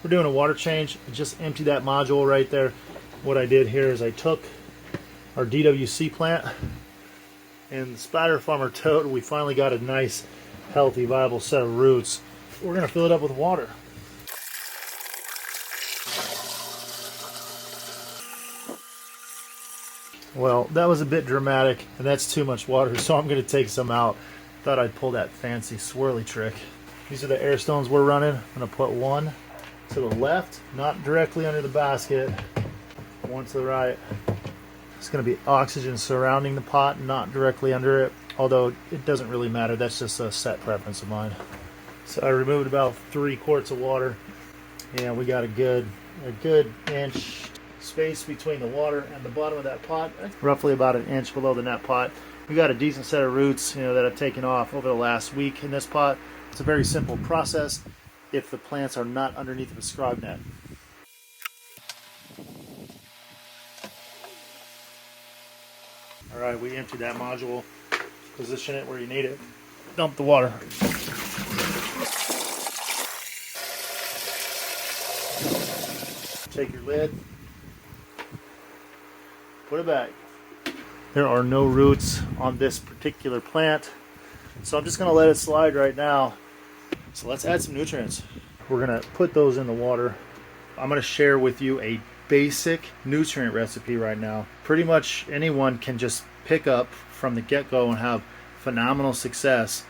we're doing a water change. Just empty that module right there. What I did here is I took our DWC plant and the Spider Farmer tote. We finally got a nice, healthy, viable set of roots. We're gonna fill it up with water. Well, that was a bit dramatic, and that's too much water, so I'm going to take some out. Thought I'd pull that fancy swirly trick. These are the air stones we're running. I'm going to put one to the left, not directly under the basket. One to the right. It's going to be oxygen surrounding the pot, not directly under it, although it doesn't really matter. That's just a set preference of mine. So I removed about 3 quarts of water, and we got a good inch space between the water and the bottom of that pot, roughly about an inch below the net pot. We got a decent set of roots, that I've taken off over the last week in this pot. It's a very simple process if the plants are not underneath of a scrog net. All right, we emptied that module. Position it where you need it. Dump the water. Take your lid. Put it back. There are no roots on this particular plant, so I'm just going to let it slide right now. So let's add some nutrients. We're going to put those in the water. I'm going to share with you a basic nutrient recipe right now. Pretty much anyone can just pick up from the get-go and have phenomenal success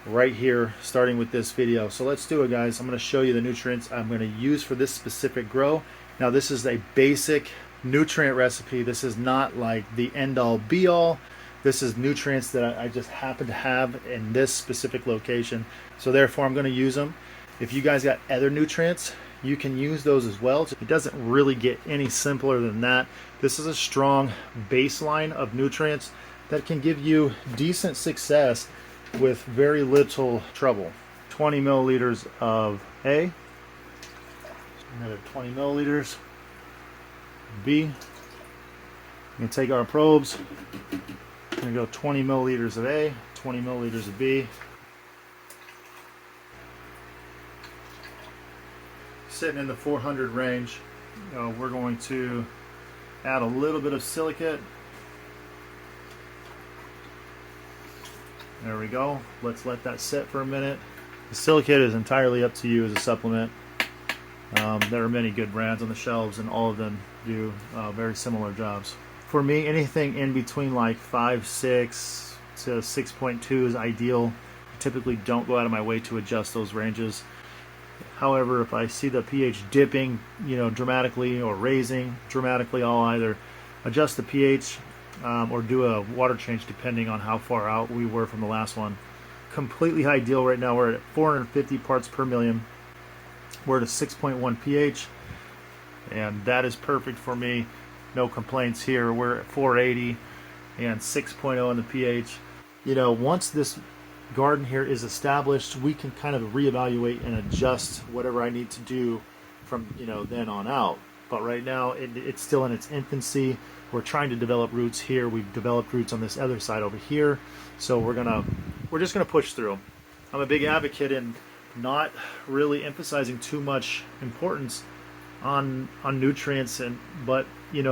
right here, starting with this video. So let's do it, guys. I'm going to show you the nutrients I'm going to use for this specific grow. Now, this is a basic nutrient recipe. This is not like the end-all be-all. This is nutrients that I just happen to have in this specific location, so therefore I'm going to use them. If you guys got other nutrients, you can use those as well. It doesn't really get any simpler than that. This is a strong baseline of nutrients that can give you decent success with very little trouble. 20 milliliters of A, another 20 milliliters B. We can take our probes. I'm going to go 20 milliliters of A, 20 milliliters of B. Sitting in the 400 range. We're going to add a little bit of silicate. There we go. Let's let that sit for a minute. The silicate is entirely up to you as a supplement. There are many good brands on the shelves, and all of them do very similar jobs. For me, anything in between like 5.6 to 6.2 is ideal. I typically don't go out of my way to adjust those ranges. However, if I see the pH dipping, dramatically, or raising dramatically, I'll either adjust the pH or do a water change depending on how far out we were from the last one. Completely ideal right now. We're at 450 parts per million. We're at a 6.1 pH, and that is perfect for me. No complaints here. We're at 480 and 6.0 in the pH. Once this garden here is established, we can kind of reevaluate and adjust whatever I need to do from then on out. But right now it's still in its infancy. We're trying to develop roots here. We've developed roots on this other side over here, so we're just gonna push through. I'm a big advocate in not really emphasizing too much importance on nutrients, but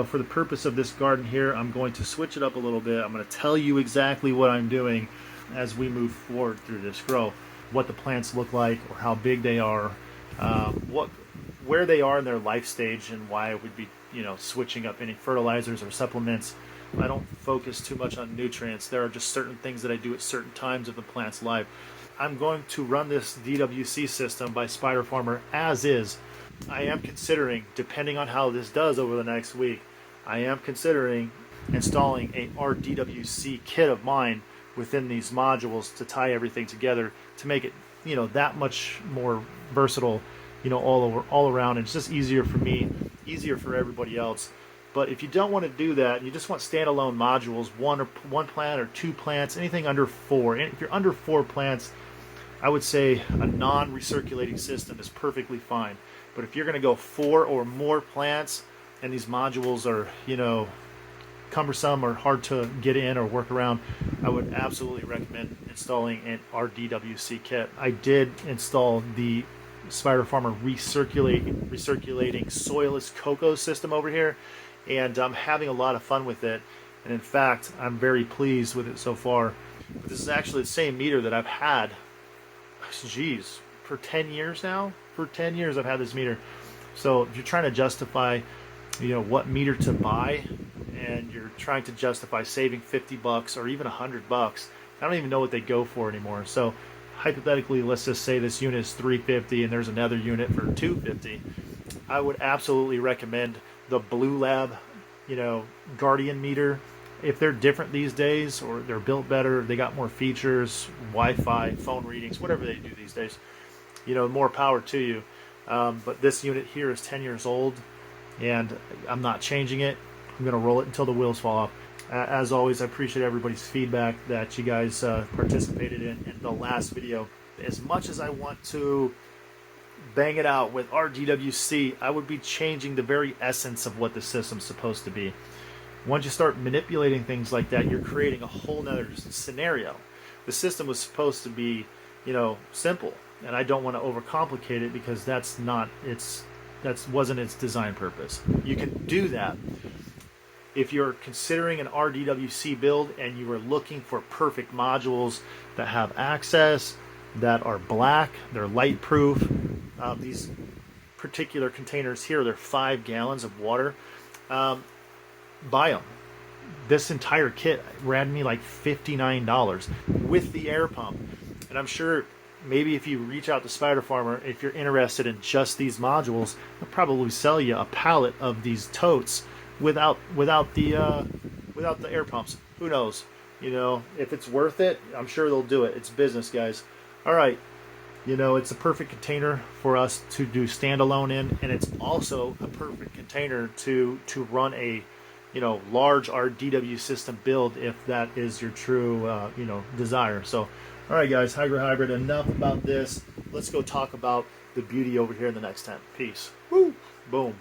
for the purpose of this garden here, I'm going to switch it up a little bit. I'm going to tell you exactly what I'm doing as we move forward through this grow, what the plants look like, or how big they are, where they are in their life stage, and why I would be switching up any fertilizers or supplements. I don't focus too much on nutrients. There are just certain things that I do at certain times of the plant's life. I'm going to run this DWC system by Spider Farmer as is. I am considering, depending on how this does over the next week, I am considering installing a DWC kit of mine within these modules to tie everything together to make it, that much more versatile, all around. And it's just easier for me, easier for everybody else. But if you don't want to do that, you just want standalone modules, one plant or 2 plants, anything under 4. If you're under 4 plants, I would say a non-recirculating system is perfectly fine. But if you're going to go 4 or more plants, and these modules are, cumbersome or hard to get in or work around, I would absolutely recommend installing an DWC kit. I did install the Spider Farmer recirculating soilless cocoa system over here, and I'm having a lot of fun with it. And in fact, I'm very pleased with it so far. But this is actually the same meter that I've had, geez, for 10 years now. For 10 years I've had this meter. So if you're trying to justify, what meter to buy, and you're trying to justify saving 50 bucks or even 100 bucks, I don't even know what they go for anymore. So hypothetically, let's just say this unit is $350 and there's another unit for $250. I would absolutely recommend the Blue Lab, Guardian meter. If they're different these days, or they're built better, they got more features, Wi-Fi, phone readings, whatever they do these days, more power to you. But this unit here is 10 years old, and I'm not changing it. I'm going to roll it until the wheels fall off. As always, I appreciate everybody's feedback that you guys participated in the last video. As much as I want to bang it out with our DWC, I would be changing the very essence of what the system's supposed to be. Once you start manipulating things like that, you're creating a whole nother scenario. The system was supposed to be, simple, and I don't want to overcomplicate it, because that wasn't its design purpose. You can do that if you're considering an RDWC build and you are looking for perfect modules that have access, that are black, they're light proof. These particular containers here, they're 5 gallons of water. Buy them. This entire kit ran me like $59 with the air pump. And I'm sure maybe if you reach out to Spider Farmer, if you're interested in just these modules, they'll probably sell you a pallet of these totes without the air pumps. Who knows? If it's worth it, I'm sure they'll do it. It's business, guys. All right. It's a perfect container for us to do standalone in, and it's also a perfect container to run a large RDW system build, if that is your true desire. So all right, guys, hybrid, enough about this. Let's go talk about the beauty over here in the next tent. Peace. Woo. Boom.